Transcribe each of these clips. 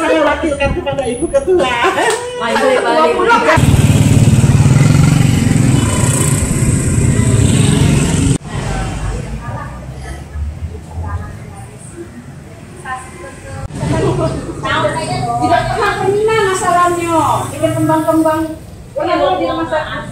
saya wakilkan kepada Ibu Ketua. Tidak pernah pernah masalahnya. Ini kembang-kembang. Kalau dia masalah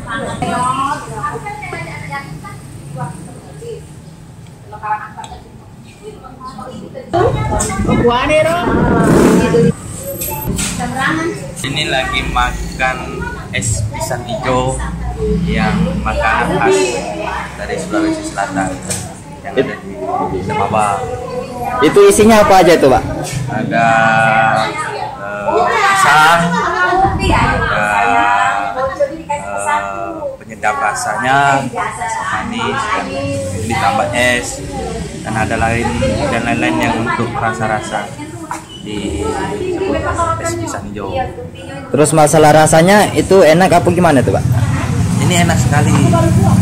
ini lagi makan es pisang hijau yang makanan khas dari Sulawesi Selatan yang ada di Semaba. Itu isinya apa aja tuh, Pak? Ada pisang, ada penyedap rasanya, manis, dan ditambah es, dan ada lain-lain yang untuk rasa-rasa di es pisang hijau. Terus masalah rasanya itu enak apa gimana tuh, Pak? Ini enak sekali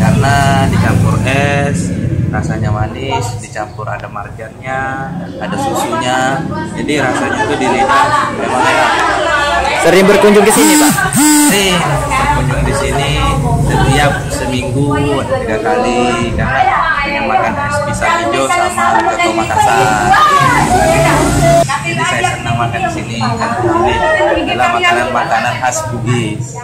karena dicampur es, rasanya manis, dicampur ada marjannya, ada susunya, jadi rasanya itu di lidah memang enak. Sering berkunjung ke sini, Pak? Sering berkunjung di sini setiap seminggu 3 kali karena pengen makan es pisang hijau sama coto Makassar. Jadi saya senang makan di sini karena ini adalah makanan khas Bugis.